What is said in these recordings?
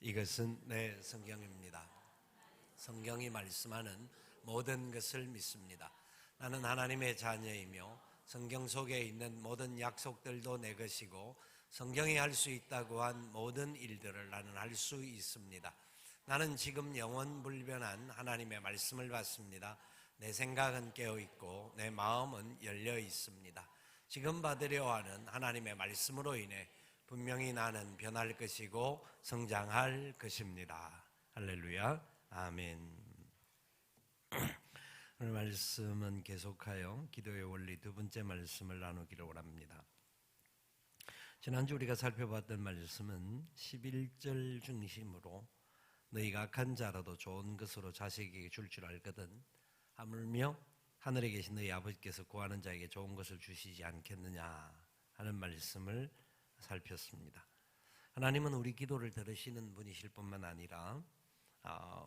이것은 내 성경입니다. 성경이 말씀하는 모든 것을 믿습니다. 나는 하나님의 자녀이며 성경 속에 있는 모든 약속들도 내 것이고 성경이 할 수 있다고 한 모든 일들을 나는 할 수 있습니다. 나는 지금 영원불변한 하나님의 말씀을 받습니다. 내 생각은 깨어있고 내 마음은 열려 있습니다. 지금 받으려 하는 하나님의 말씀으로 인해 분명히 나는 변할 것이고 성장할 것입니다. 할렐루야, 아멘. 오늘 말씀은 계속하여 기도의 원리 두 번째 말씀을 나누기로 합니다. 지난주 우리가 살펴봤던 말씀은 11절 중심으로 너희가 악한 자라도 좋은 것으로 자식에게 줄 알거든 하물며 하늘에 계신 너희 아버지께서 구하는 자에게 좋은 것을 주시지 않겠느냐 하는 말씀을 살폈습니다. 하나님은 우리 기도를 들으시는 분이실 뿐만 아니라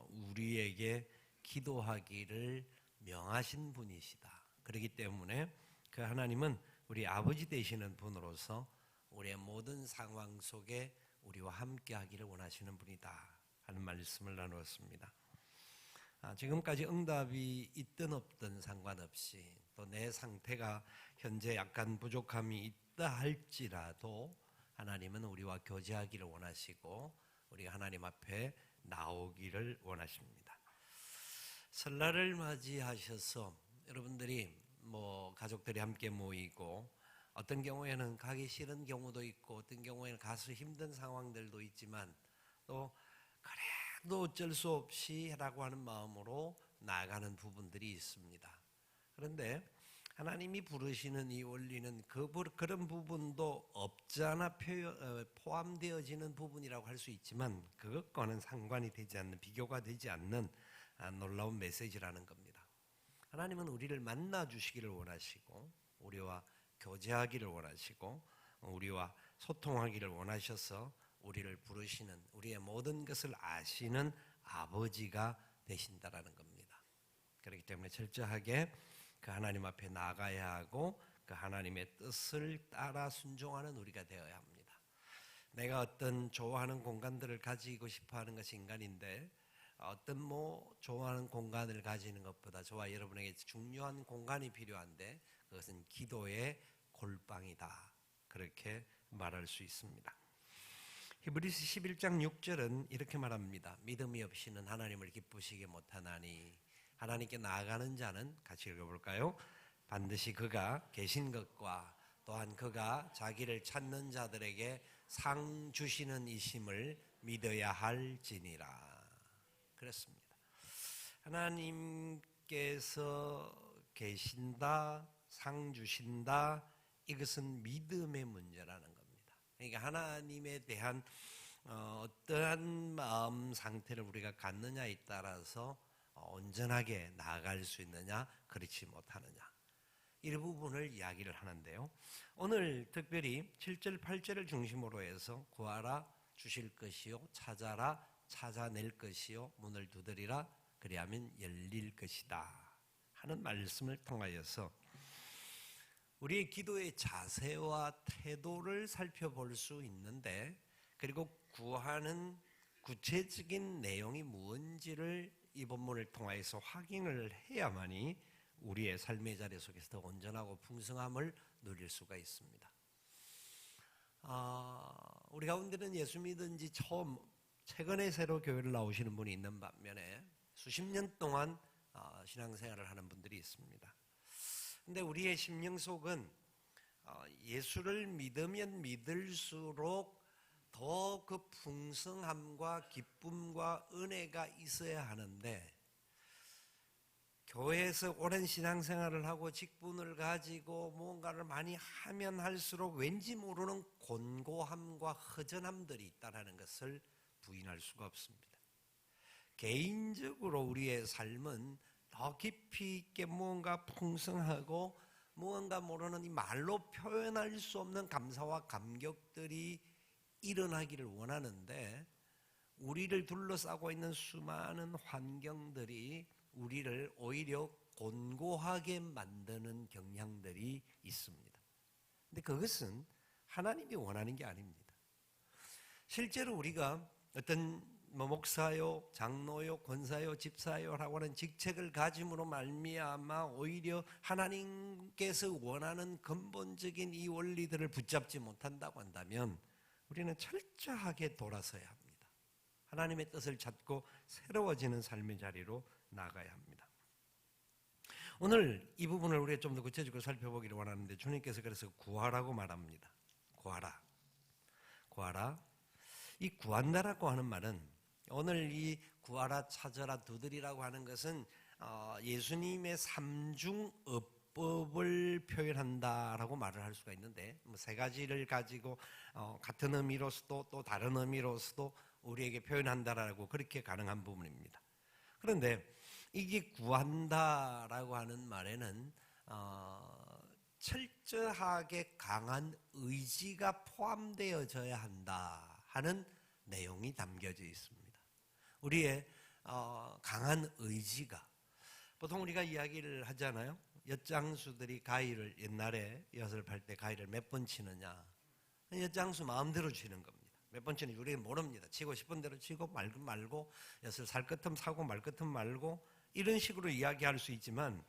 우리에게 기도하기를 명하신 분이시다. 그렇기 때문에 그 하나님은 우리 아버지 되시는 분으로서 우리의 모든 상황 속에 우리와 함께 하기를 원하시는 분이다 하는 말씀을 나누었습니다. 지금까지 응답이 있든 없든 상관없이 또 내 상태가 현재 약간 부족함이 있다 할지라도 하나님은 우리와 교제하기를 원하시고 우리가 하나님 앞에 나오기를 원하십니다. 설날을 맞이하셔서 여러분들이 가족들이 함께 모이고 어떤 경우에는 가기 싫은 경우도 있고 어떤 경우에는 가서 힘든 상황들도 있지만 또 그래도 어쩔 수 없이 하라고 하는 마음으로 나아가는 부분들이 있습니다. 그런데 하나님이 부르시는 이 원리는 그런 부분도 없지 않아 포함되어지는 부분이라고 할 수 있지만 그것과는 상관이 되지 않는, 비교가 되지 않는 놀라운 메시지라는 겁니다. 하나님은 우리를 만나 주시기를 원하시고 우리와 교제하기를 원하시고 우리와 소통하기를 원하셔서 우리를 부르시는, 우리의 모든 것을 아시는 아버지가 되신다라는 겁니다. 그렇기 때문에 철저하게 그 하나님 앞에 나가야 하고 그 하나님의 뜻을 따라 순종하는 우리가 되어야 합니다. 내가 어떤 좋아하는 공간들을 가지고 싶어하는 것이 인간인데 어떤 좋아하는 공간을 가지는 것보다 저와 여러분에게 중요한 공간이 필요한데 그것은 기도의 골방이다. 그렇게 말할 수 있습니다. 히브리서 11장 6절은 이렇게 말합니다. 믿음이 없이는 하나님을 기쁘시게 못하나니 하나님께 나아가는 자는, 같이 읽어볼까요? 반드시 그가 계신 것과 또한 그가 자기를 찾는 자들에게 상 주시는 이심을 믿어야 할지니라. 그렇습니다. 하나님께서 계신다, 상 주신다, 이것은 믿음의 문제라는 겁니다. 그러니까 하나님에 대한 어떠한 마음 상태를 우리가 갖느냐에 따라서 온전하게 나아갈 수 있느냐, 그렇지 못하느냐, 이 부분을 이야기를 하는데요. 오늘 특별히 7절, 8절을 중심으로 해서 구하라 주실 것이요, 찾아라 찾아낼 것이요, 문을 두드리라 그리하면 열릴 것이다 하는 말씀을 통하여서 우리의 기도의 자세와 태도를 살펴볼 수 있는데, 그리고 구하는 구체적인 내용이 무엇인지를 이 본문을 통해서 확인을 해야만이 우리의 삶의 자리 속에서 더 온전하고 풍성함을 누릴 수가 있습니다. 우리 가운데는 예수 믿은 지 최근에 새로 교회를 나오시는 분이 있는 반면에 수십 년 동안 신앙생활을 하는 분들이 있습니다. 그런데 우리의 심령 속은 예수를 믿으면 믿을수록 더 그 풍성함과 기쁨과 은혜가 있어야 하는데, 교회에서 오랜 신앙생활을 하고 직분을 가지고 무언가를 많이 하면 할수록 왠지 모르는 곤고함과 허전함들이 있다는 것을 부인할 수가 없습니다. 개인적으로 우리의 삶은 더 깊이 있게 무언가 풍성하고 무언가 모르는 이 말로 표현할 수 없는 감사와 감격들이 일어나기를 원하는데, 우리를 둘러싸고 있는 수많은 환경들이 우리를 오히려 곤고하게 만드는 경향들이 있습니다. 그런데 그것은 하나님이 원하는 게 아닙니다. 실제로 우리가 어떤 목사요, 장로요, 권사요, 집사요라고 하는 직책을 가짐으로 말미암아 오히려 하나님께서 원하는 근본적인 이 원리들을 붙잡지 못한다고 한다면 우리는 철저하게 돌아서야 합니다. 하나님의 뜻을 찾고 새로워지는 삶의 자리로 나가야 합니다. 오늘 이 부분을 우리가 좀 더 구체적으로 살펴보기를 원하는데, 주님께서 그래서 구하라고 말합니다. 구하라. 구하라. 이 구한다라고 하는 말은, 오늘 이 구하라, 찾아라, 두드리라고 하는 것은 예수님의 삼중업법을 표현한다라고 말을 할 수가 있는데, 세 가지를 가지고 같은 의미로서도 또 다른 의미로서도 우리에게 표현한다라고 그렇게 가능한 부분입니다. 그런데 이게 구한다라고 하는 말에는 철저하게 강한 의지가 포함되어져야 한다 하는 내용이 담겨져 있습니다. 우리의 강한 의지가, 보통 우리가 이야기를 하잖아요. 엿장수들이 가위를, 옛날에 엿을 팔 때 가위를 몇 번 치느냐, 엿장수 마음대로 치는 겁니다. 몇 번 치는지 우리는 모릅니다. 치고 싶은 대로 치고 말고 엿을 살 것은 사고 말 것은 말고, 이런 식으로 이야기할 수 있지만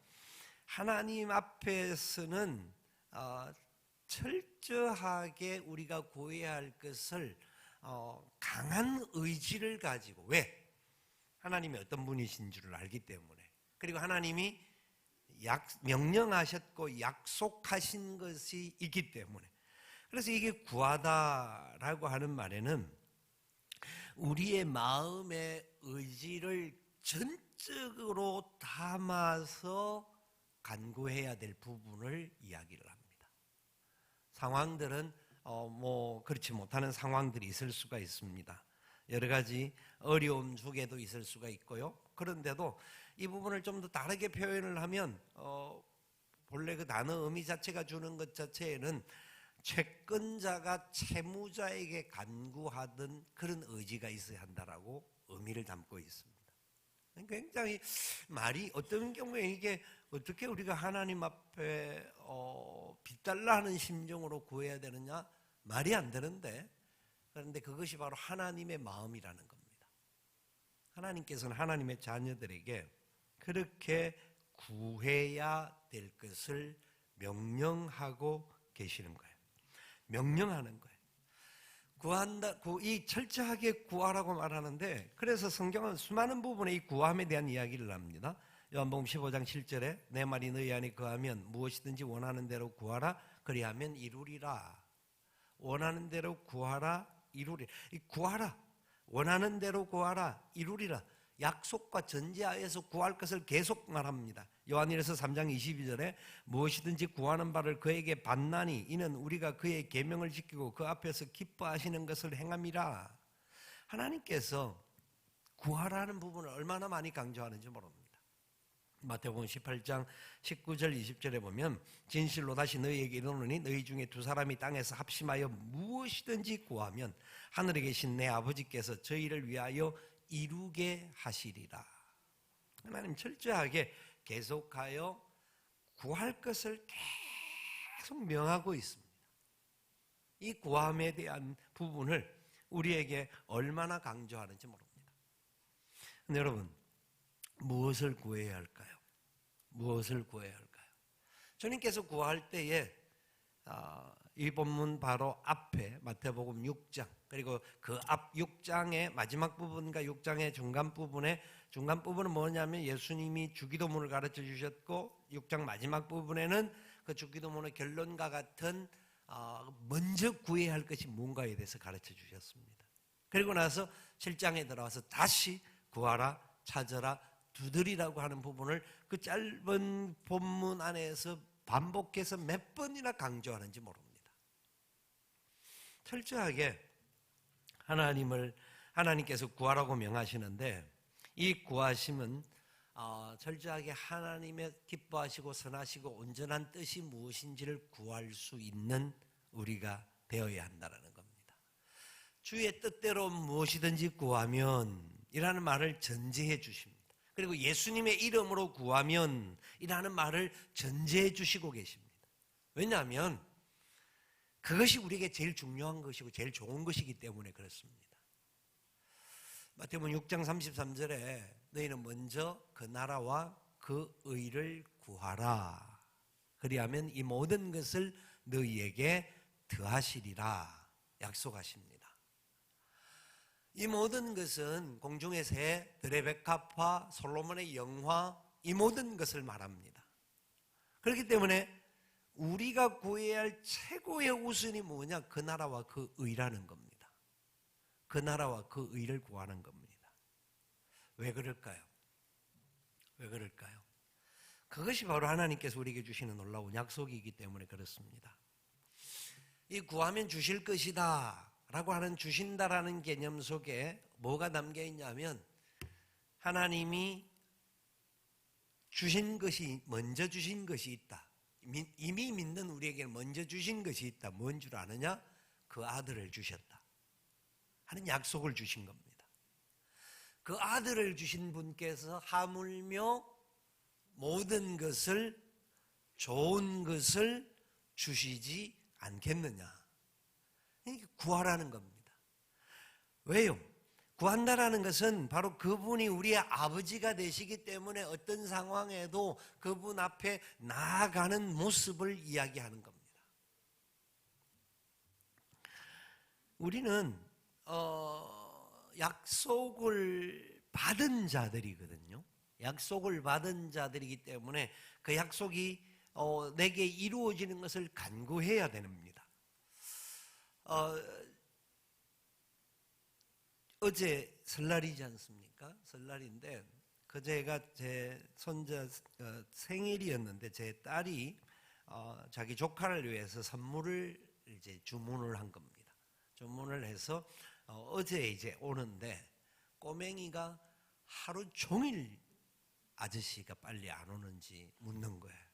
하나님 앞에서는 철저하게 우리가 구해야 할 것을 강한 의지를 가지고, 왜? 하나님이 어떤 분이신 줄을 알기 때문에, 그리고 하나님이 명령하셨고 약속하신 것이 있기 때문에, 그래서 이게 구하다라고 하는 말에는 우리의 마음의 의지를 전적으로 담아서 간구해야 될 부분을 이야기를 합니다. 상황들은 그렇지 못하는 상황들이 있을 수가 있습니다. 여러 가지 어려움 속에도 있을 수가 있고요. 그런데도 이 부분을 좀 더 다르게 표현을 하면 본래 그 단어 의미 자체가 주는 것 자체에는 채권자가 채무자에게 간구하던 그런 의지가 있어야 한다라고 의미를 담고 있습니다. 굉장히 말이, 어떤 경우에 이게 어떻게 우리가 하나님 앞에 빚달라 하는 심정으로 구해야 되느냐, 말이 안 되는데, 그런데 그것이 바로 하나님의 마음이라는 겁니다. 하나님께서는 하나님의 자녀들에게 그렇게 구해야 될 것을 명령하고 계시는 거예요. 명령하는 거예요. 구한다, 이 철저하게 구하라고 말하는데, 그래서 성경은 수많은 부분에 이 구함에 대한 이야기를 합니다. 요한복음 15장 7절에 내 말이 너희 안에 거하면 무엇이든지 원하는 대로 구하라, 그리하면 이루리라. 원하는 대로 구하라, 이루리라. 이 구하라, 원하는 대로 구하라, 이루리라. 약속과 전제하에서 구할 것을 계속 말합니다. 요한일서 3장 22절에 무엇이든지 구하는 바를 그에게 받나니 이는 우리가 그의 계명을 지키고 그 앞에서 기뻐하시는 것을 행함이라. 하나님께서 구하라는 부분을 얼마나 많이 강조하는지 모릅니다. 마태복음 18장 19절 20절에 보면 진실로 다시 너희에게 이르노니 너희 중에 두 사람이 땅에서 합심하여 무엇이든지 구하면 하늘에 계신 내 아버지께서 저희를 위하여 이루게 하시리라. 하나님 철저하게 계속하여 구할 것을 계속 명하고 있습니다. 이 구함에 대한 부분을 우리에게 얼마나 강조하는지 모릅니다. 근데 여러분, 무엇을 구해야 할까요? 무엇을 구해야 할까요? 주님께서 구할 때에 이 본문 바로 앞에 마태복음 6장, 그리고 그 앞 6장의 마지막 부분과 6장의 중간 부분은 뭐냐면 예수님이 주기도문을 가르쳐 주셨고, 6장 마지막 부분에는 그 주기도문의 결론과 같은 먼저 구해야 할 것이 뭔가에 대해서 가르쳐 주셨습니다. 그리고 나서 7장에 들어와서 다시 구하라, 찾아라, 두드리라고 하는 부분을 그 짧은 본문 안에서 반복해서 몇 번이나 강조하는지 모릅니다. 철저하게 하나님께서 구하라고 명하시는데, 이 구하심은 철저하게 하나님의 기뻐하시고 선하시고 온전한 뜻이 무엇인지를 구할 수 있는 우리가 되어야 한다는 겁니다. 주의 뜻대로 무엇이든지 구하면 이라는 말을 전제해 주십니다. 그리고 예수님의 이름으로 구하면 이라는 말을 전제해 주시고 계십니다. 왜냐하면 그것이 우리에게 제일 중요한 것이고 제일 좋은 것이기 때문에 그렇습니다. 마태복음 6장 33절에 너희는 먼저 그 나라와 그 의를 구하라. 그리하면 이 모든 것을 너희에게 더하시리라 약속하십니다. 이 모든 것은 공중의 새, 들의 백합화, 솔로몬의 영화, 이 모든 것을 말합니다. 그렇기 때문에 우리가 구해야 할 최고의 우선이 뭐냐? 그 나라와 그 의라는 겁니다. 그 나라와 그 의를 구하는 겁니다. 왜 그럴까요? 왜 그럴까요? 그것이 바로 하나님께서 우리에게 주시는 놀라운 약속이기 때문에 그렇습니다. 이 구하면 주실 것이다 라고 하는 주신다라는 개념 속에 뭐가 담겨 있냐면 하나님이 주신 것이 먼저 주신 것이 있다. 이미 믿는 우리에게 먼저 주신 것이 있다. 뭔 줄 아느냐? 그 아들을 주셨다 하는 약속을 주신 겁니다. 그 아들을 주신 분께서 하물며 모든 것을, 좋은 것을 주시지 않겠느냐. 구하라는 겁니다. 왜요? 구한다라는 것은 바로 그분이 우리의 아버지가 되시기 때문에 어떤 상황에도 그분 앞에 나아가는 모습을 이야기하는 겁니다. 우리는 약속을 받은 자들이거든요. 약속을 받은 자들이기 때문에 그 약속이 내게 이루어지는 것을 간구해야 됩니다. 어제 설날이지 않습니까? 설날인데 그제가 제 손자 생일이었는데 제 딸이 자기 조카를 위해서 선물을 이제 주문을 한 겁니다. 주문을 해서 어제 이제 오는데 꼬맹이가 하루 종일 아저씨가 빨리 안 오는지 묻는 거예요.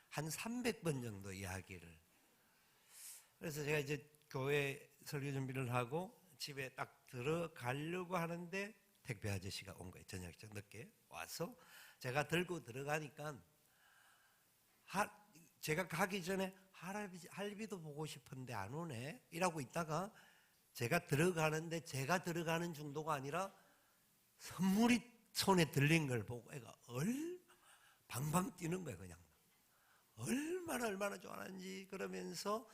한 300번 정도 이야기를. 그래서 제가 이제 교회 설교 준비를 하고 집에 딱 들어가려고 하는데 택배 아저씨가 온 거예요. 저녁 늦게 와서 제가 들고 들어가니까 제가 가기 전에 할비도 보고 싶은데 안 오네 이러고 있다가 제가 들어가는데 제가 들어가는 정도가 아니라 선물이 손에 들린 걸 보고 애가 방방 뛰는 거예요. 그냥 얼마나 좋아하는지. 그러면서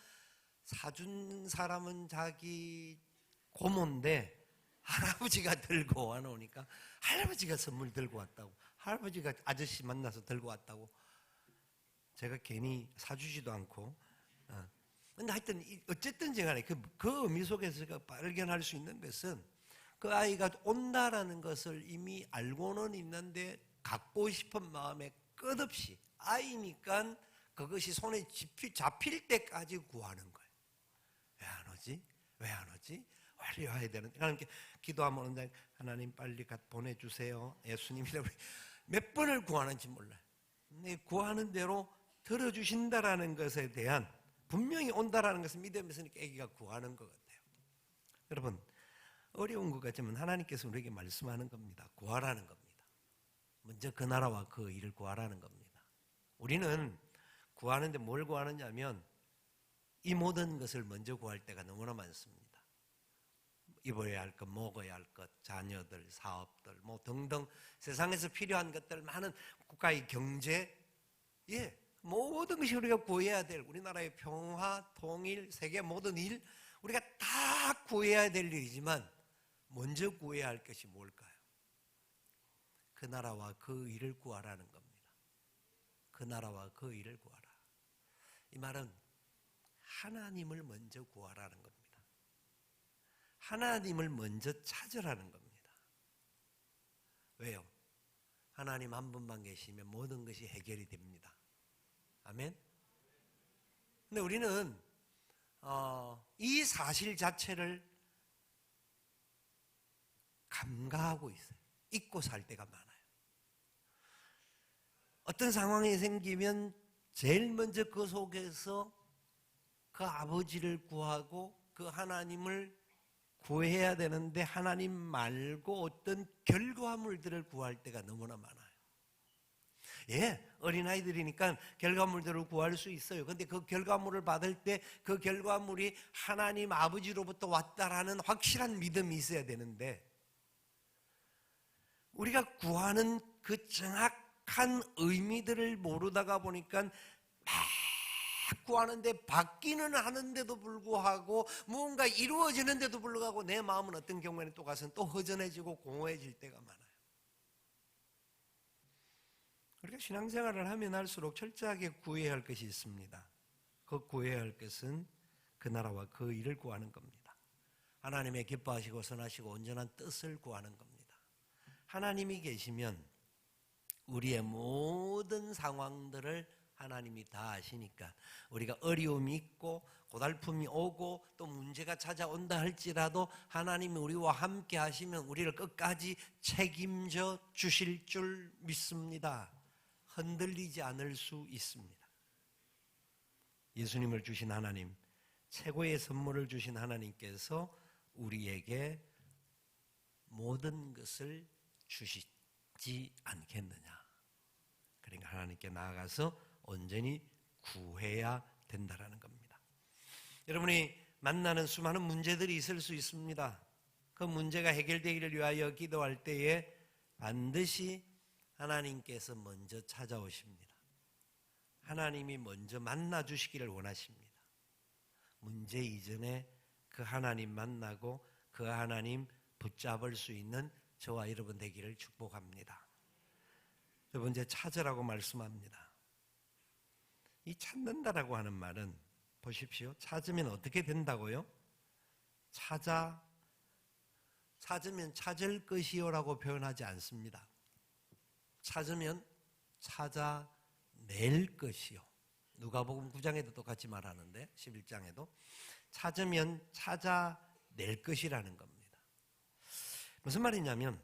사준 사람은 자기 고모인데 할아버지가 들고 와놓으니까 할아버지가 선물 들고 왔다고, 할아버지가 아저씨 만나서 들고 왔다고. 제가 괜히 사주지도 않고. 근데 하여튼 어쨌든지 간에 그 의미 속에서 제가 발견할 수 있는 것은 그 아이가 온다라는 것을 이미 알고는 있는데 갖고 싶은 마음에 끝없이, 아이니까 그것이 손에 잡힐 때까지 구하는 거예요. 왜 안 오지? 왜 안 오지? 빨리 와야 되는데. 하나님께 기도하면 하나님 빨리 보내주세요. 예수님이라고 몇 번을 구하는지 몰라요. 근데 구하는 대로 들어주신다라는 것에 대한, 분명히 온다라는 것을 믿으면서 애기가 구하는 것 같아요. 여러분, 어려운 것 같지만 하나님께서 우리에게 말씀하는 겁니다. 구하라는 겁니다. 먼저 그 나라와 그 일을 구하라는 겁니다. 우리는 구하는데 뭘 구하느냐면 이 모든 것을 먼저 구할 때가 너무나 많습니다. 입어야 할 것, 먹어야 할 것, 자녀들, 사업들, 뭐 등등 세상에서 필요한 것들, 많은 국가의 경제, 모든 것이 우리가 구해야 될, 우리나라의 평화, 통일, 세계 모든 일, 우리가 다 구해야 될 일이지만 먼저 구해야 할 것이 뭘까요? 그 나라와 그 일을 구하라는 겁니다. 그 나라와 그 일을 구하라. 이 말은 하나님을 먼저 구하라는 겁니다. 하나님을 먼저 찾으라는 겁니다. 왜요? 하나님 한 분만 계시면 모든 것이 해결이 됩니다. 아멘? 근데 우리는 이 사실 자체를 간과하고 있어요. 잊고 살 때가 많아요. 어떤 상황이 생기면 제일 먼저 그 속에서 그 아버지를 구하고 그 하나님을 구해야 되는데 하나님 말고 어떤 결과물들을 구할 때가 너무나 많아요. 어린아이들이니까 결과물들을 구할 수 있어요. 그런데 그 결과물을 받을 때 그 결과물이 하나님 아버지로부터 왔다라는 확실한 믿음이 있어야 되는데 우리가 구하는 그 정확한 의미들을 모르다가 보니까 막 구하는데 받기는 하는데도 불구하고 무언가 이루어지는데도 불구하고 내 마음은 어떤 경우에는 또 가서는 또 허전해지고 공허해질 때가 많아요. 우리가 신앙생활을 하면 할수록 철저하게 구해야 할 것이 있습니다. 그 구해야 할 것은 그 나라와 그 일을 구하는 겁니다. 하나님의 기뻐하시고 선하시고 온전한 뜻을 구하는 겁니다. 하나님이 계시면 우리의 모든 상황들을 하나님이 다 아시니까 우리가 어려움이 있고 고달픔이 오고 또 문제가 찾아온다 할지라도 하나님이 우리와 함께 하시면 우리를 끝까지 책임져 주실 줄 믿습니다. 흔들리지 않을 수 있습니다. 예수님을 주신 하나님, 최고의 선물을 주신 하나님께서 우리에게 모든 것을 주시지 않겠느냐. 그러니까 하나님께 나아가서 온전히 구해야 된다라는 겁니다. 여러분이 만나는 수많은 문제들이 있을 수 있습니다. 그 문제가 해결되기를 위하여 기도할 때에 반드시 하나님께서 먼저 찾아오십니다. 하나님이 먼저 만나주시기를 원하십니다. 문제 이전에 그 하나님 만나고 그 하나님 붙잡을 수 있는 저와 여러분 되기를 축복합니다. 두 번째, 찾으라고 말씀합니다. 이 찾는다라고 하는 말은 보십시오. 찾으면 어떻게 된다고요? 찾으면 찾을 것이요라고 표현하지 않습니다. 찾으면 찾아낼 것이요. 누가복음 9장에도 똑같이 말하는데 11장에도 찾으면 찾아낼 것이라는 겁니다. 무슨 말이냐면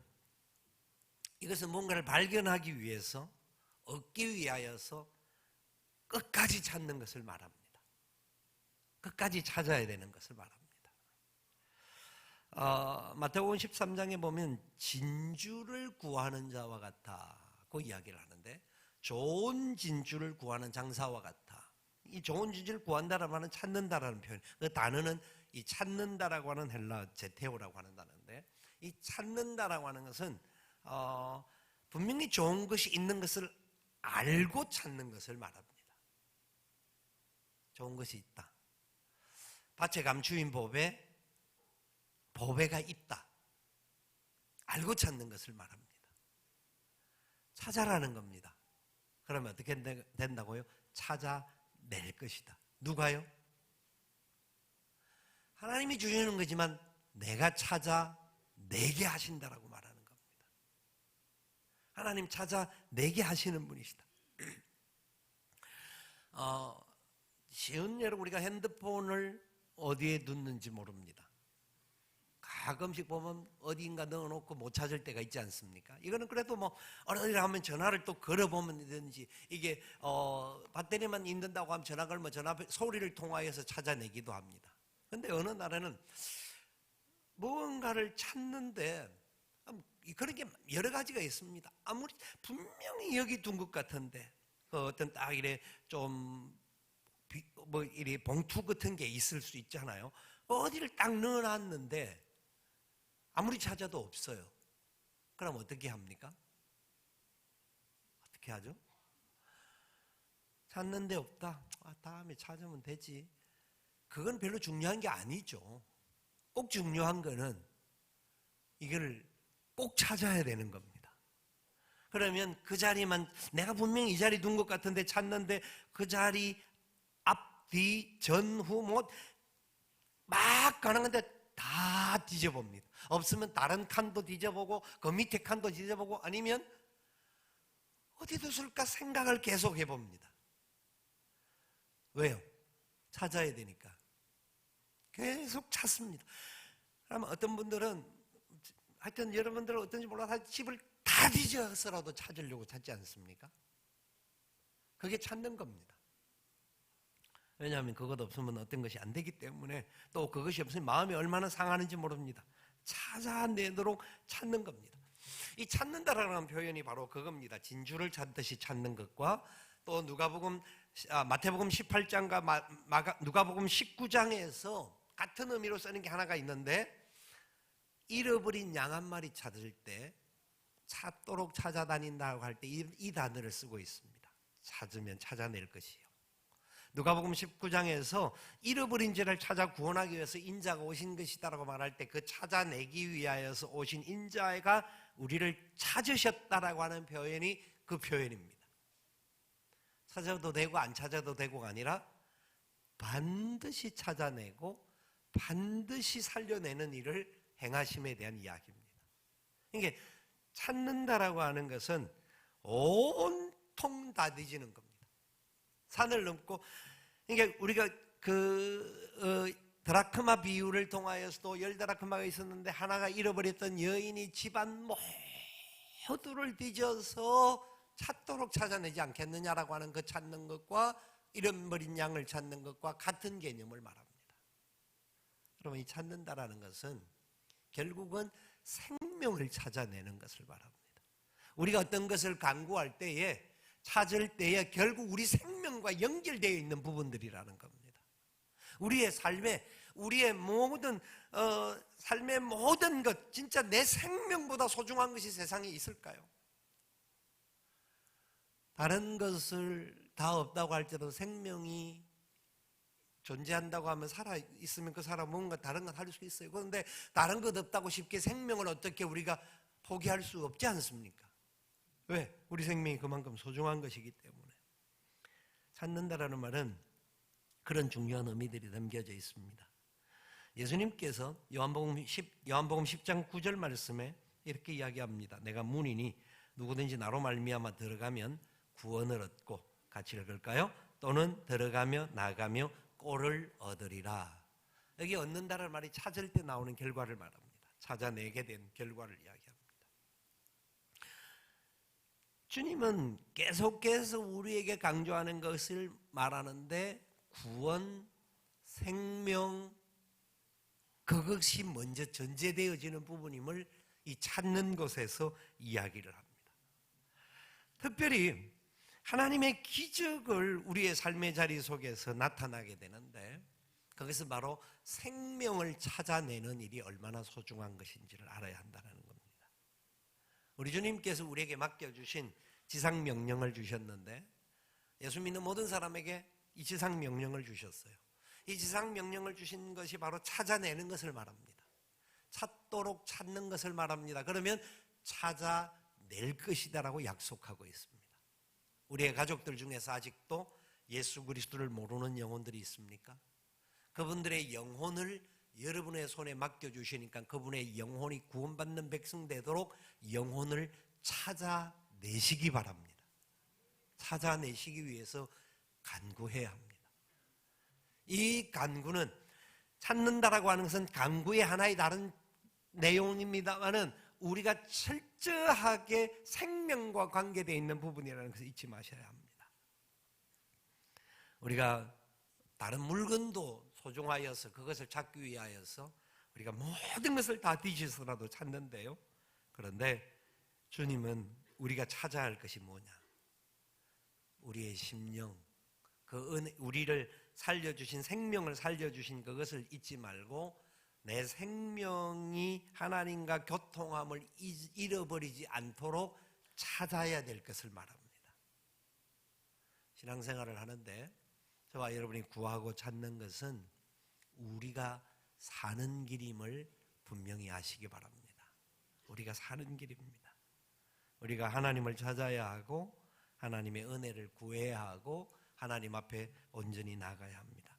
이것은 뭔가를 발견하기 위해서 얻기 위하여서 끝까지 찾는 것을 말합니다. 끝까지 찾아야 되는 것을 말합니다. 마태복음 13장에 보면 진주를 구하는 자와 같다고 이야기를 하는데 좋은 진주를 구하는 장사와 같아. 이 좋은 진주를 구한다라는 말은 찾는다라는 표현. 그 단어는 이 찾는다라고 하는 헬라 제테오라고 하는 단어인데 이 찾는다라고 하는 것은 분명히 좋은 것이 있는 것을 알고 찾는 것을 말합니다. 좋은 것이 있다. 밭에 감추인 보배가 있다. 알고 찾는 것을 말합니다. 찾아라는 겁니다. 그러면 어떻게 된다고요? 찾아낼 것이다. 누가요? 하나님이 주시는 거지만 내가 찾아내게 하신다라고 말하는 겁니다. 하나님 찾아내게 하시는 분이시다. 쉬운 예로 우리가 핸드폰을 어디에 뒀는지 모릅니다. 가끔씩 보면 어디인가 넣어놓고 못 찾을 때가 있지 않습니까? 이거는 그래도 뭐 어디 하면 전화를 또 걸어보면든지 이게 배터리만 있는다고 하면 전화 걸면 전화 소리를 통하여서 찾아내기도 합니다. 그런데 어느 날에는 무언가를 찾는데 그런 게 여러 가지가 있습니다. 아무리 분명히 여기 둔 것 같은데 어떤 딱 이래 좀 이리 봉투 같은 게 있을 수 있잖아요. 어디를 딱 넣어놨는데 아무리 찾아도 없어요. 그럼 어떻게 합니까? 어떻게 하죠? 찾는데 없다. 다음에 찾으면 되지. 그건 별로 중요한 게 아니죠. 꼭 중요한 거는 이걸 꼭 찾아야 되는 겁니다. 그러면 그 자리만 내가 분명히 이 자리 둔 것 같은데 찾는데 그 자리 앞, 뒤, 전, 후 막 가는 건데 다 뒤져봅니다. 없으면 다른 칸도 뒤져보고 그 밑에 칸도 뒤져보고 아니면 어디 뒀을까 생각을 계속 해봅니다. 왜요? 찾아야 되니까. 계속 찾습니다. 그러면 어떤 분들은 하여튼 여러분들은 어떤지 몰라도 집을 다 뒤져서라도 찾으려고 찾지 않습니까? 그게 찾는 겁니다. 왜냐하면 그것 없으면 어떤 것이 안 되기 때문에 또 그것이 없으면 마음이 얼마나 상하는지 모릅니다. 찾아내도록 찾는 겁니다. 이 찾는다라는 표현이 바로 그겁니다. 진주를 찾듯이 찾는 것과 또 마태복음 18장과 누가복음 19장에서 같은 의미로 쓰는 게 하나가 있는데 잃어버린 양 한 마리 찾을 때 찾도록 찾아다닌다고 할 때 이 단어를 쓰고 있습니다. 찾으면 찾아낼 것이요. 누가복음 19장에서 잃어버린 자를 찾아 구원하기 위해서 인자가 오신 것이다라고 말할 때 그 찾아내기 위하여서 오신 인자가 우리를 찾으셨다라고 하는 표현이 그 표현입니다. 찾아도 되고 안 찾아도 되고가 아니라 반드시 찾아내고 반드시 살려내는 일을 행하심에 대한 이야기입니다. 이게 찾는다라고 하는 것은 온통 다 뒤지는 겁니다. 산을 넘고, 그러니까 우리가 드라크마 비유를 통하여서도 10드라크마가 있었는데 하나가 잃어버렸던 여인이 집안 모두를 뒤져서 찾도록 찾아내지 않겠느냐라고 하는 그 찾는 것과 잃어버린 양을 찾는 것과 같은 개념을 말합니다. 여러분, 이 찾는다라는 것은 결국은 생명을 찾아내는 것을 말합니다. 우리가 어떤 것을 간구할 때에, 찾을 때에 결국 우리 생명과 연결되어 있는 부분들이라는 겁니다. 우리의 삶에, 우리의 모든 삶의 모든 것, 진짜 내 생명보다 소중한 것이 세상에 있을까요? 다른 것을 다 없다고 할지라도 생명이 존재한다고 하면 살아있으면 그 사람 뭔가 다른 건 할 수 있어요. 그런데 다른 것 없다고 쉽게 생명을 어떻게 우리가 포기할 수 없지 않습니까? 왜? 우리 생명이 그만큼 소중한 것이기 때문에. 찾는다라는 말은 그런 중요한 의미들이 담겨져 있습니다. 예수님께서 요한복음 10장 9절 말씀에 이렇게 이야기합니다. 내가 문이니 누구든지 나로 말미암아 들어가면 구원을 얻고, 같이 읽을까요? 또는 들어가며 나가며 꼴을 얻으리라. 여기 얻는다는 말이 찾을 때 나오는 결과를 말합니다. 찾아내게 된 결과를 이야기합니다. 주님은 계속해서 우리에게 강조하는 것을 말하는데 구원, 생명, 그것이 먼저 전제되어지는 부분임을 이 찾는 것에서 이야기를 합니다. 특별히 하나님의 기적을 우리의 삶의 자리 속에서 나타나게 되는데, 그것은 바로 생명을 찾아내는 일이 얼마나 소중한 것인지를 알아야 한다는 겁니다. 우리 주님께서 우리에게 맡겨주신 지상명령을 주셨는데, 예수 믿는 모든 사람에게 이 지상명령을 주셨어요. 이 지상명령을 주신 것이 바로 찾아내는 것을 말합니다. 찾도록 찾는 것을 말합니다. 그러면 찾아낼 것이다라고 약속하고 있습니다. 우리의 가족들 중에서 아직도 예수 그리스도를 모르는 영혼들이 있습니까? 그분들의 영혼을 여러분의 손에 맡겨주시니까 그분의 영혼이 구원받는 백성 되도록 영혼을 찾아내시기 바랍니다. 찾아내시기 위해서 간구해야 합니다. 이 간구는, 찾는다라고 하는 것은 간구의 하나의 다른 내용입니다만은 우리가 철저하게 생명과 관계되어 있는 부분이라는 것을 잊지 마셔야 합니다. 우리가 다른 물건도 소중하여서 그것을 찾기 위하여서 우리가 모든 것을 다 뒤져서라도 찾는데요. 그런데 주님은 우리가 찾아야 할 것이 뭐냐? 우리의 심령, 그 은혜, 우리를 살려주신, 생명을 살려주신 그것을 잊지 말고 내 생명이 하나님과 교통함을 잃어버리지 않도록 찾아야 될 것을 말합니다. 신앙생활을 하는데 저와 여러분이 구하고 찾는 것은 우리가 사는 길임을 분명히 아시기 바랍니다. 우리가 사는 길입니다. 우리가 하나님을 찾아야 하고 하나님의 은혜를 구해야 하고 하나님 앞에 온전히 나가야 합니다.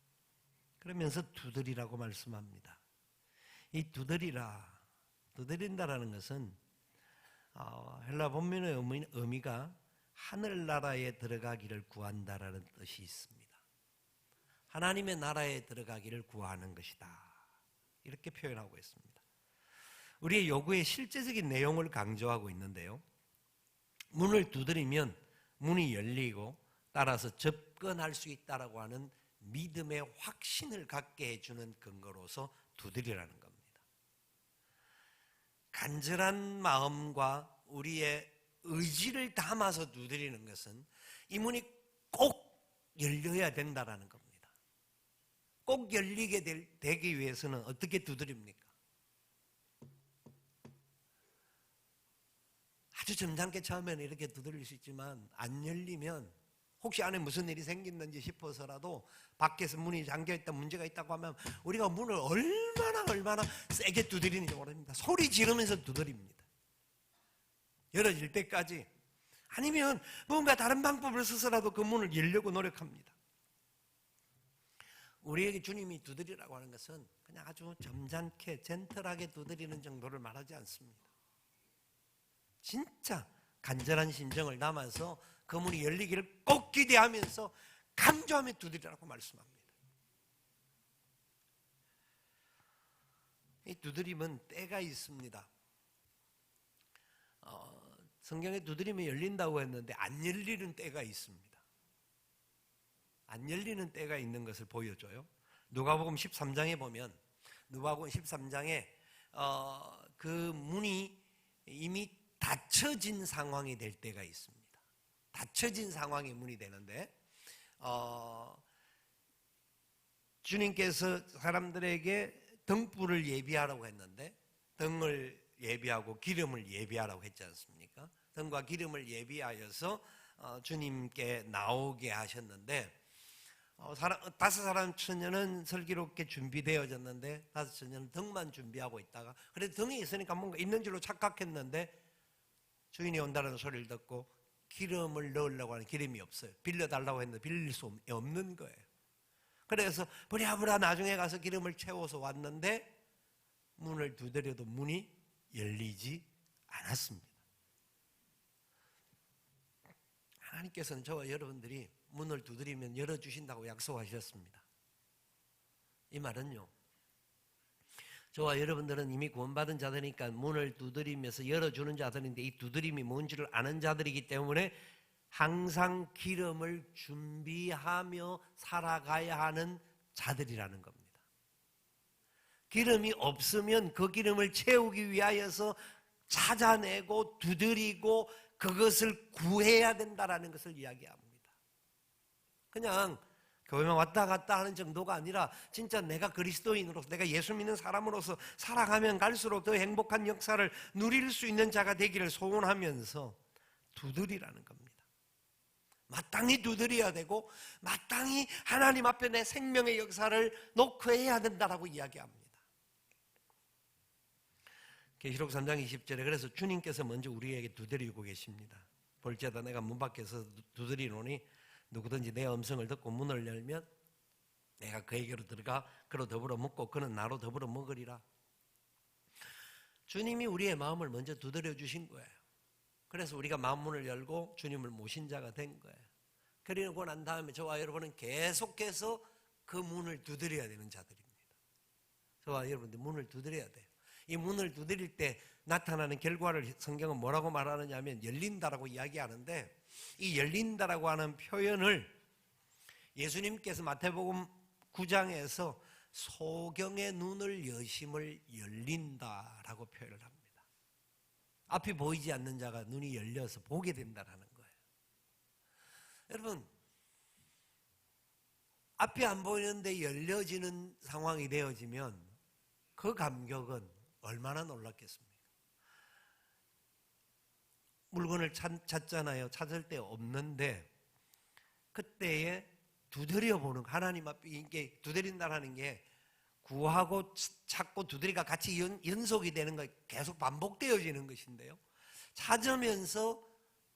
그러면서 두드리라고 말씀합니다. 이 두드린다라는 것은 헬라 본문의 의미가 하늘나라에 들어가기를 구한다라는 뜻이 있습니다. 하나님의 나라에 들어가기를 구하는 것이다, 이렇게 표현하고 있습니다. 우리의 요구의 실제적인 내용을 강조하고 있는데요, 문을 두드리면 문이 열리고 따라서 접근할 수 있다라고 하는 믿음의 확신을 갖게 해주는 근거로서 두드리라는 겁니다. 간절한 마음과 우리의 의지를 담아서 두드리는 것은 이 문이 꼭 열려야 된다라는 겁니다. 꼭 열리게 되기 위해서는 어떻게 두드립니까? 아주 점잖게 처음에는 이렇게 두드릴 수 있지만 안 열리면 혹시 안에 무슨 일이 생겼는지 싶어서라도 밖에서 문이 잠겨있다 문제가 있다고 하면 우리가 문을 얼마나 세게 두드리는지 모릅니다. 소리 지르면서 두드립니다. 열어질 때까지. 아니면 뭔가 다른 방법을 써서라도 그 문을 열려고 노력합니다. 우리에게 주님이 두드리라고 하는 것은 그냥 아주 점잖게 젠틀하게 두드리는 정도를 말하지 않습니다. 진짜 간절한 심정을 담아서 그 문이 열리기를 꼭 기대하면서 강조하며 두드리라고 말씀합니다. 이 두드림은 때가 있습니다. 성경에 두드리면 열린다고 했는데 안 열리는 때가 있습니다. 안 열리는 때가 있는 것을 보여줘요. 누가복음 13장에 보면 누가복음 13장에 그 문이 이미 닫혀진 상황이 될 때가 있습니다. 닫혀진 상황이 문이 되는데 주님께서 사람들에게 등불을 예비하라고 했는데 등을 예비하고 기름을 예비하라고 했지 않습니까? 등과 기름을 예비하여서 주님께 나오게 하셨는데 다섯 사람 처녀는 슬기롭게 준비되어졌는데 다섯 처녀는 등만 준비하고 있다가 그래도 등이 있으니까 뭔가 있는 줄로 착각했는데 주인이 온다는 소리를 듣고 기름을 넣으려고 하는 기름이 없어요. 빌려달라고 했는데 빌릴 수 없는 거예요. 그래서 부랴부랴 나중에 가서 기름을 채워서 왔는데 문을 두드려도 문이 열리지 않았습니다. 하나님께서는 저와 여러분들이 문을 두드리면 열어주신다고 약속하셨습니다. 이 말은요, 저와 여러분들은 이미 구원받은 자들이니까 문을 두드리면서 열어주는 자들인데 이 두드림이 뭔지를 아는 자들이기 때문에 항상 기름을 준비하며 살아가야 하는 자들이라는 겁니다. 기름이 없으면 그 기름을 채우기 위하여서 찾아내고 두드리고 그것을 구해야 된다라는 것을 이야기합니다. 그냥 교회만 왔다 갔다 하는 정도가 아니라 진짜 내가 그리스도인으로서 내가 예수 믿는 사람으로서 살아가면 갈수록 더 행복한 역사를 누릴 수 있는 자가 되기를 소원하면서 두드리라는 겁니다. 마땅히 두드려야 되고 마땅히 하나님 앞에 내 생명의 역사를 놓고 해야 된다라고 이야기합니다. 계시록 3장 20절에 그래서 주님께서 먼저 우리에게 두드리고 계십니다. 볼지어다 내가 문 밖에서 두드리노니 누구든지 내 음성을 듣고 문을 열면 내가 그에게로 들어가 그로 더불어 먹고 그는 나로 더불어 먹으리라. 주님이 우리의 마음을 먼저 두드려 주신 거예요. 그래서 우리가 마음문을 열고 주님을 모신 자가 된 거예요. 그리고 난 다음에 저와 여러분은 계속해서 그 문을 두드려야 되는 자들입니다. 저와 여러분들 문을 두드려야 돼요. 이 문을 두드릴 때 나타나는 결과를 성경은 뭐라고 말하느냐 하면 열린다라고 이야기하는데 이 열린다라고 하는 표현을 예수님께서 마태복음 9장에서 소경의 눈을 여심을 열린다라고 표현을 합니다. 앞이 보이지 않는 자가 눈이 열려서 보게 된다라는 거예요. 여러분, 앞이 안 보이는데 열려지는 상황이 되어지면 그 감격은 얼마나 놀랍겠습니까? 물건을 찾잖아요. 찾을 데 없는데 그때에 두드려보는 하나님 앞에 이게 두드린다라는 게 구하고 찾고 두드리가 같이 연속이 되는 거 계속 반복되어지는 것인데요. 찾으면서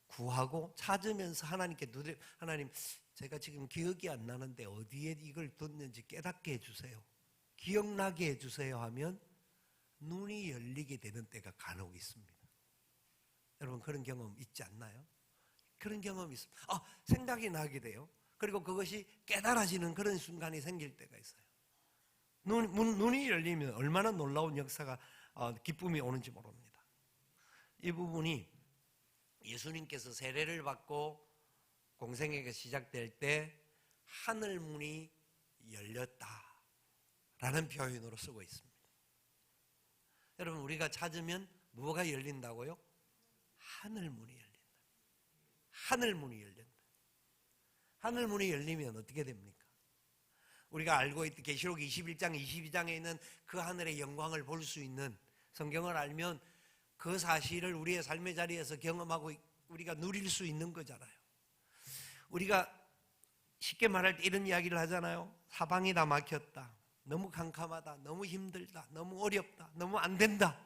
구하고 찾으면서 하나님께 두드려 하나님 제가 지금 기억이 안 나는데 어디에 이걸 뒀는지 깨닫게 해주세요. 기억나게 해주세요 하면 눈이 열리게 되는 때가 간혹 있습니다. 여러분 그런 경험 있지 않나요? 그런 경험이 있습니다. 생각이 나게 돼요. 그리고 그것이 깨달아지는 그런 순간이 생길 때가 있어요. 눈이 열리면 얼마나 놀라운 역사가 기쁨이 오는지 모릅니다. 이 부분이 예수님께서 세례를 받고 공생애가 시작될 때 하늘 문이 열렸다라는 표현으로 쓰고 있습니다. 여러분 우리가 찾으면 뭐가 열린다고요? 하늘 문이 열린다. 하늘 문이 열린다. 하늘 문이 열리면 어떻게 됩니까? 우리가 알고 있던 계시록 21장, 22장에 있는 그 하늘의 영광을 볼 수 있는 성경을 알면 그 그 사실을 우리의 삶의 자리에서 경험하고 우리가 누릴 수 있는 거잖아요. 우리가 쉽게 말할 때 이런 이야기를 하잖아요. 사방이 다 막혔다. 너무 캄캄하다. 너무 힘들다. 너무 어렵다. 너무 안 된다.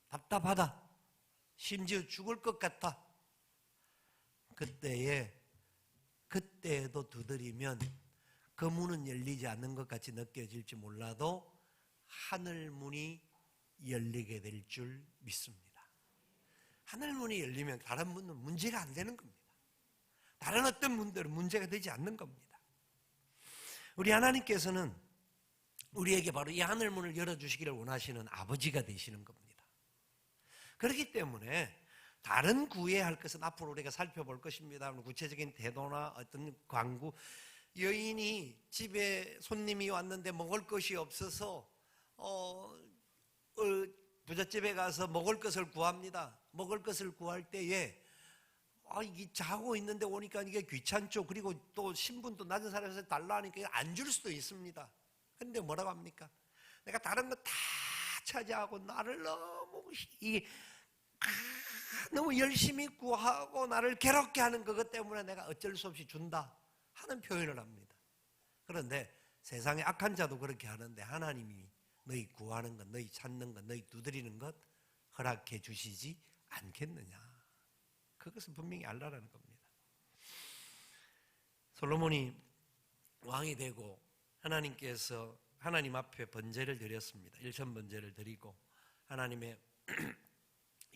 답답하다. 심지어 죽을 것 같다. 그때에도 두드리면 그 문은 열리지 않는 것 같이 느껴질지 몰라도 하늘 문이 열리게 될 줄 믿습니다. 하늘 문이 열리면 다른 문은 문제가 안 되는 겁니다. 다른 어떤 문들은 문제가 되지 않는 겁니다. 우리 하나님께서는 우리에게 바로 이 하늘 문을 열어주시기를 원하시는 아버지가 되시는 겁니다. 그렇기 때문에 다른 구해야 할 것은 앞으로 우리가 살펴볼 것입니다. 구체적인 태도나 어떤 광구, 여인이 집에 손님이 왔는데 먹을 것이 없어서 부잣집에 가서 먹을 것을 구합니다. 먹을 것을 구할 때에 이게 자고 있는데 오니까 이게 귀찮죠. 그리고 또 신분도 낮은 사람에서 달라 하니까 안 줄 수도 있습니다. 근데 뭐라고 합니까? 내가 다른 거 다 차지하고 나를 너무 열심히 구하고 나를 괴롭게 하는 그것 때문에 내가 어쩔 수 없이 준다 하는 표현을 합니다. 그런데 세상에 악한 자도 그렇게 하는데 하나님이 너희 구하는 것, 너희 찾는 것, 너희 두드리는 것 허락해 주시지 않겠느냐. 그것은 분명히 알라라는 겁니다. 솔로몬이 왕이 되고 하나님께서 하나님 앞에 번제를 드렸습니다. 일천 번제를 드리고 하나님의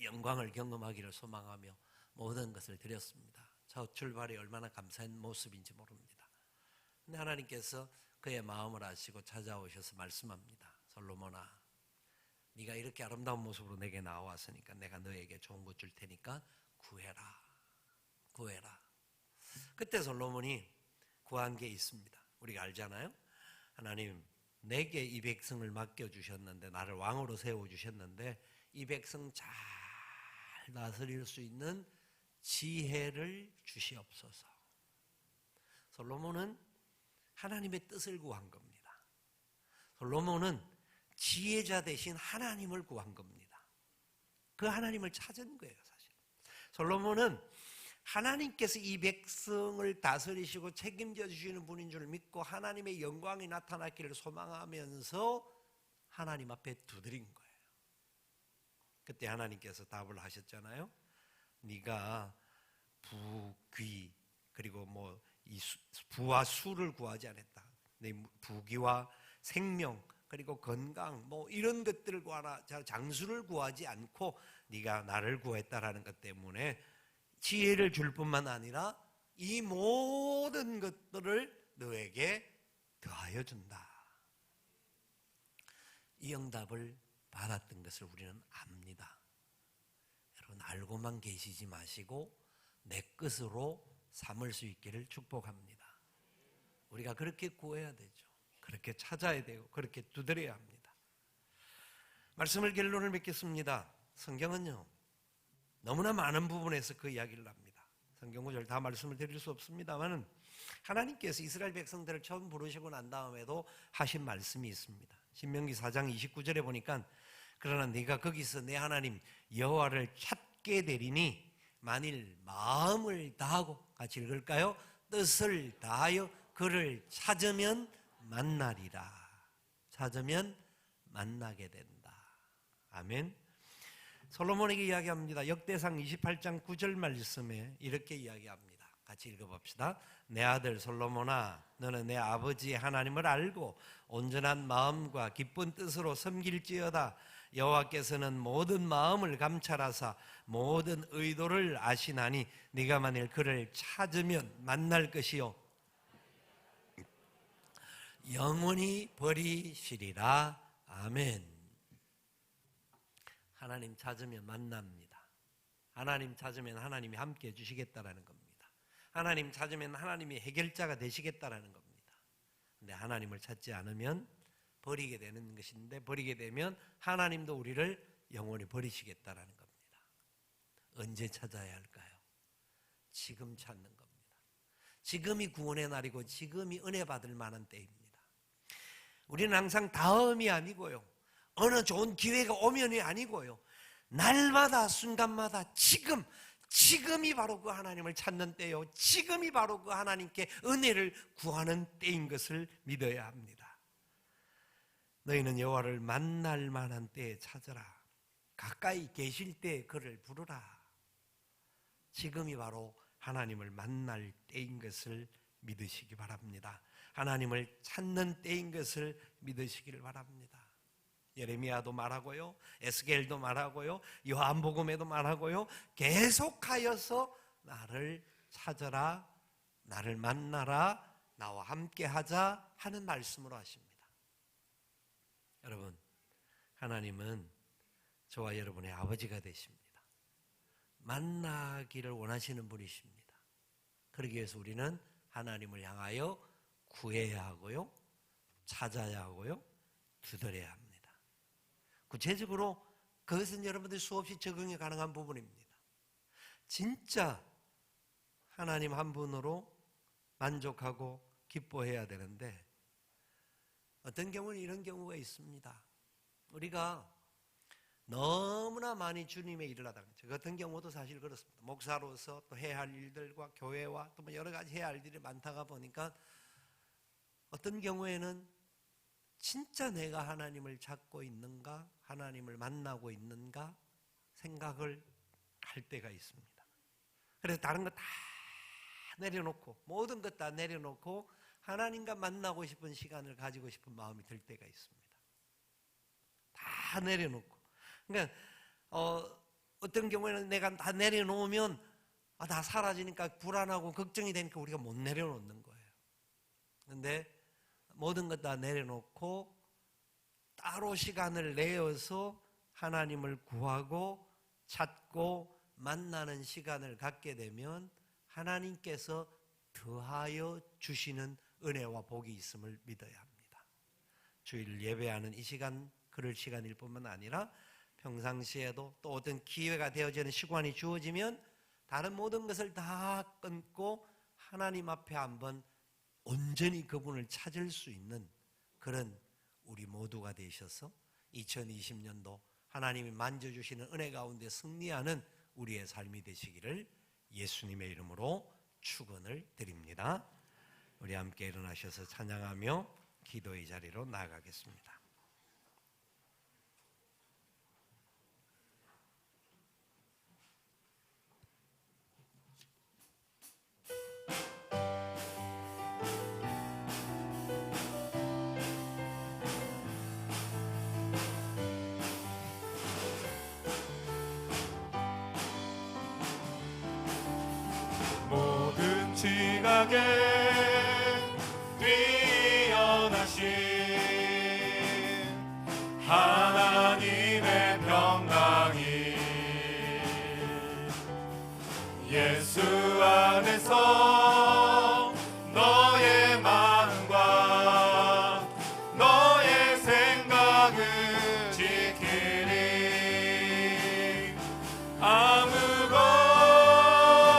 영광을 경험하기를 소망하며 모든 것을 드렸습니다. 첫 출발이 얼마나 감사한 모습인지 모릅니다. 근데 하나님께서 그의 마음을 아시고 찾아오셔서 말씀합니다. 솔로몬아, 네가 이렇게 아름다운 모습으로 내게 나왔으니까 내가 너에게 좋은 것 줄 테니까 구해라. 그때 솔로몬이 구한 게 있습니다. 우리가 알잖아요. 하나님, 내게 이 백성을 맡겨주셨는데, 나를 왕으로 세워주셨는데 이 백성 잘 다스릴 수 있는 지혜를 주시옵소서. 솔로몬은 하나님의 뜻을 구한 겁니다. 솔로몬은 지혜자 대신 하나님을 구한 겁니다. 그 하나님을 찾은 거예요, 사실. 솔로몬은 하나님께서 이 백성을 다스리시고 책임져 주시는 분인 줄 믿고 하나님의 영광이 나타났기를 소망하면서 하나님 앞에 두드린 거예요. 그때 하나님께서 답을 하셨잖아요. 네가 부귀 그리고 이 부와 수를 구하지 않았다. 네 부귀와 생명 그리고 건강 이런 것들을 구하라. 장수를 구하지 않고 네가 나를 구했다라는 것 때문에 지혜를 줄 뿐만 아니라 이 모든 것들을 너에게 더하여 준다. 이 응답을 받았던 것을 우리는 압니다. 여러분 알고만 계시지 마시고 내 것으로 삼을 수 있기를 축복합니다. 우리가 그렇게 구해야 되죠. 그렇게 찾아야 되고 그렇게 두드려야 합니다. 말씀을 결론을 맺겠습니다. 성경은요 너무나 많은 부분에서 그 이야기를 합니다. 성경 구절 다 말씀을 드릴 수 없습니다만 하나님께서 이스라엘 백성들을 처음 부르시고 난 다음에도 하신 말씀이 있습니다. 신명기 4장 29절에 보니까 그러나 네가 거기서 내 하나님 여호와를 찾게 되리니 만일 마음을 다하고 같이 읽을까요? 뜻을 다하여 그를 찾으면 만나리라. 찾으면 만나게 된다. 아멘. 솔로몬에게 이야기합니다. 역대상 28장 9절 말씀에 이렇게 이야기합니다. 같이 읽어봅시다. 내 아들 솔로몬아, 너는 내 아버지 하나님을 알고 온전한 마음과 기쁜 뜻으로 섬길지어다. 여호와께서는 모든 마음을 감찰하사 모든 의도를 아시나니 네가 만일 그를 찾으면 만날 것이요 영원히 버리시리라. 아멘. 하나님 찾으면 만납니다. 하나님 찾으면 하나님이 함께 해주시겠다라는 겁니다. 하나님 찾으면 하나님이 해결자가 되시겠다라는 겁니다. 근데 하나님을 찾지 않으면 버리게 되는 것인데 버리게 되면 하나님도 우리를 영원히 버리시겠다라는 겁니다. 언제 찾아야 할까요? 지금 찾는 겁니다. 지금이 구원의 날이고 지금이 은혜 받을 만한 때입니다. 우리는 항상 다음이 아니고요. 어느 좋은 기회가 오면이 아니고요. 날마다 순간마다 지금이 바로 그 하나님을 찾는 때요, 지금이 바로 그 하나님께 은혜를 구하는 때인 것을 믿어야 합니다. 너희는 여호와를 만날 만한 때에 찾으라. 가까이 계실 때 그를 부르라. 지금이 바로 하나님을 만날 때인 것을 믿으시기 바랍니다. 하나님을 찾는 때인 것을 믿으시기를 바랍니다. 예레미야도 말하고요, 에스겔도 말하고요, 요한복음에도 말하고요, 계속하여서 나를 찾아라, 나를 만나라, 나와 함께 하자 하는 말씀으로 하십니다. 여러분, 하나님은 저와 여러분의 아버지가 되십니다. 만나기를 원하시는 분이십니다. 그러기 위해서 우리는 하나님을 향하여 구해야 하고요, 찾아야 하고요, 두드려야 합니다. 구체적으로 그것은 여러분들 수없이 적응이 가능한 부분입니다. 진짜 하나님 한 분으로 만족하고 기뻐해야 되는데, 어떤 경우는 이런 경우가 있습니다. 우리가 너무나 많이 주님의 일을 하다가, 저 같은 경우도 사실 그렇습니다. 목사로서 또 해야 할 일들과 교회와 또 여러 가지 해야 할 일이 많다가 보니까 어떤 경우에는 진짜 내가 하나님을 찾고 있는가, 하나님을 만나고 있는가 생각을 할 때가 있습니다. 그래서 다른 거 다 내려놓고, 모든 것 다 내려놓고 하나님과 만나고 싶은 시간을 가지고 싶은 마음이 들 때가 있습니다. 다 내려놓고. 그러니까 어떤 경우에는 내가 다 내려놓으면 다 사라지니까 불안하고 걱정이 되니까 우리가 못 내려놓는 거예요. 그런데 모든 것 다 내려놓고 따로 시간을 내어서 하나님을 구하고 찾고 만나는 시간을 갖게 되면 하나님께서 더하여 주시는 은혜와 복이 있음을 믿어야 합니다. 주일 예배하는 이 시간, 그럴 시간일 뿐만 아니라 평상시에도 또 어떤 기회가 되어지는 시간이 주어지면 다른 모든 것을 다 끊고 하나님 앞에 한번 온전히 그분을 찾을 수 있는 그런 우리 모두가 되셔서 2020년도 하나님이 만져주시는 은혜 가운데 승리하는 우리의 삶이 되시기를 예수님의 이름으로 축원을 드립니다. 우리 함께 일어나셔서 찬양하며 기도의 자리로 나아가겠습니다. 모든 지각에 뛰어나신 하나님의 평강이 예수 안에서 너의 마음과 너의 생각을 지키리.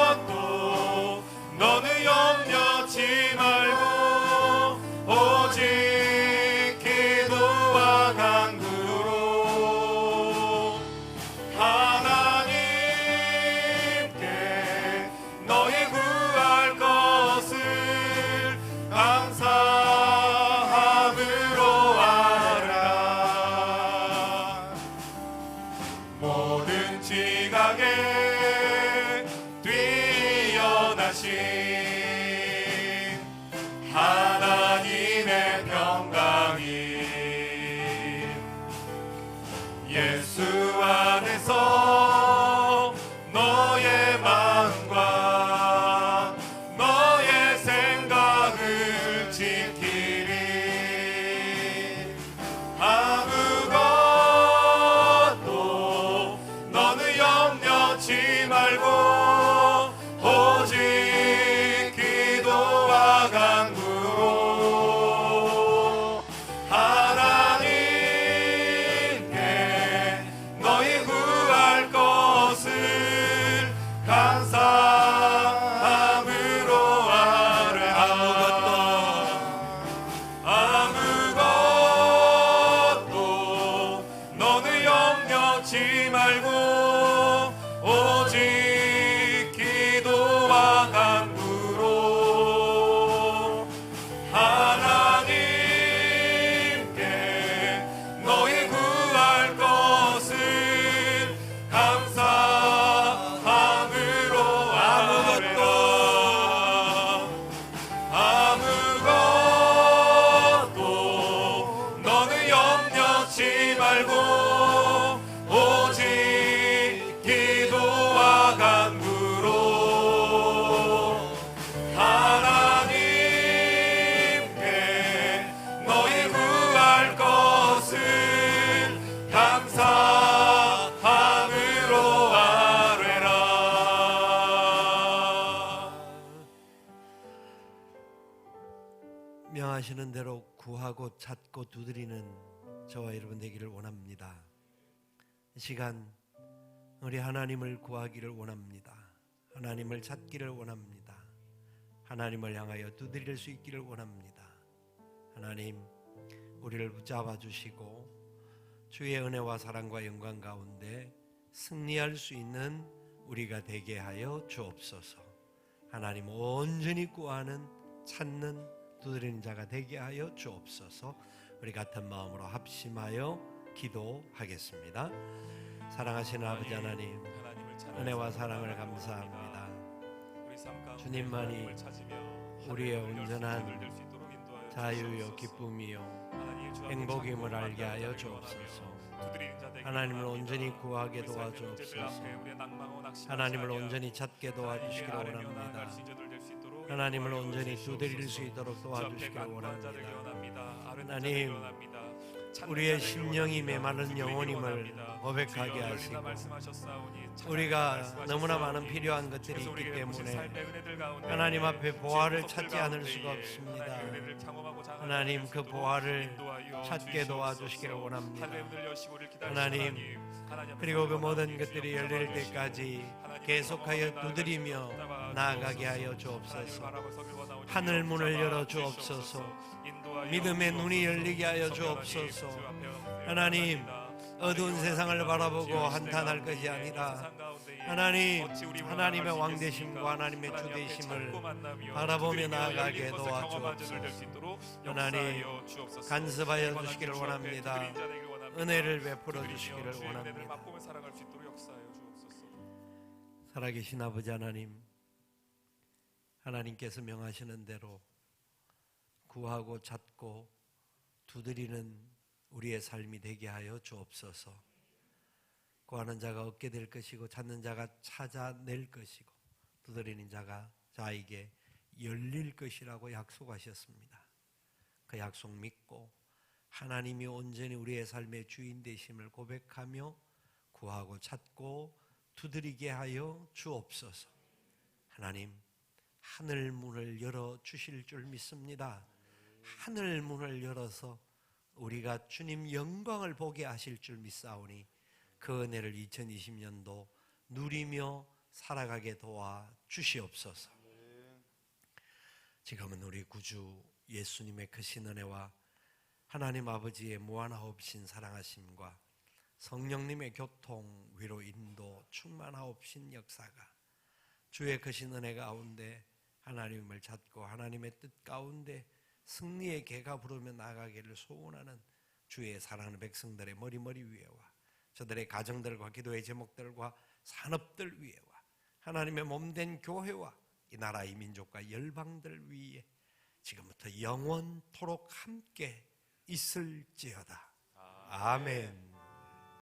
아무것도 너는 염려치 말고 오직 기도와 간구로 하나님께 너희 구할 것을 감사함으로 하라. 모든 지각에 뛰어나신 하나님의 평강이 예수 안에서 너의 마음과 너의 생각을 지키리. 아무것도 너는 염려치 말고 오직 기도와 간구로 하나님께 너희 구할 오직 기도와 간구로 하나님께 너희 구할 것을 감사함으로 아뢰라. 아무것도 너는 염려치 말고 오직 기도와 간구로 하나님께 너희 구할 것을 감사함으로 아뢰라. 명하시는 대로 구하고 찾고 두드리는 저와 여러분 되기를 원합니다. 이 시간 우리 하나님을 구하기를 원합니다. 하나님을 찾기를 원합니다. 하나님을 향하여 두드릴 수 있기를 원합니다. 하나님, 우리를 붙잡아 주시고 주의 은혜와 사랑과 영광 가운데 승리할 수 있는 우리가 되게 하여 주옵소서. 하나님, 온전히 구하는, 찾는, 두드리는 자가 되게 하여 주옵소서. 우리 같은 마음으로 합심하여 기도하겠습니다. 사랑하시는 아버지 하나님, 은혜와 사랑을 감사합니다. 주님만이 우리의 온전한 자유요 기쁨이요 행복임을 알게 하여 주옵소서. 하나님을 온전히 구하게 도와주옵소서. 하나님을 온전히 찾게 도와주시기를 원합니다. 하나님을 온전히 두드릴 수 있도록 도와주시기를 원합니다. 하나님, 우리의 심령이 메마른 영혼임을 고백하게 하시고 우리가 너무나 많은 필요한 것들이 있기 때문에 하나님 앞에 보화를 찾지 않을 수가 없습니다. 하나님, 그 보화를 찾게 도와주시기를 원합니다. 하나님, 그리고 그 모든 것들이 열릴 때까지 계속하여 두드리며 나아가게 하여 주옵소서. 하늘 문을 열어 주옵소서. 믿음의 눈이 열리게 하여 주옵소서. 하나님, 어두운 세상을 바라보고 한탄할 것이 아니라 하나님, 하나님의 왕되심과 하나님의 주되심을 바라보며 나아가게 도와주옵소서. 하나님, 간섭하여 주시기를 원합니다. 은혜를 베풀어 주시기를 원합니다. 살아계신 아버지 하나님, 하나님께서 명하시는 대로 구하고 찾고 두드리는 우리의 삶이 되게 하여 주옵소서. 구하는 자가 얻게 될 것이고 찾는 자가 찾아낼 것이고 두드리는 자가 자에게 열릴 것이라고 약속하셨습니다. 그 약속 믿고 하나님이 온전히 우리의 삶의 주인 되심을 고백하며 구하고 찾고 두드리게 하여 주옵소서. 하나님, 하늘 문을 열어 주실 줄 믿습니다. 하늘 문을 열어서 우리가 주님 영광을 보게 하실 줄 믿사오니 그 은혜를 2020년도 누리며 살아가게 도와 주시옵소서. 지금은 우리 구주 예수님의 크신 은혜와 하나님 아버지의 무한하옵신 사랑하심과 성령님의 교통, 위로, 인도, 충만하옵신 역사가 주의 크신 은혜 가운데 하나님을 찾고 하나님의 뜻 가운데 승리의 개가 부르며 나가기를 소원하는 주의 사랑하는 백성들의 머리 위에와 저들의 가정들과 기도의 제목들과 산업들 위에와 하나님의 몸된 교회와 이 나라 이 민족과 열방들 위에 지금부터 영원토록 함께 있을지어다. 아멘.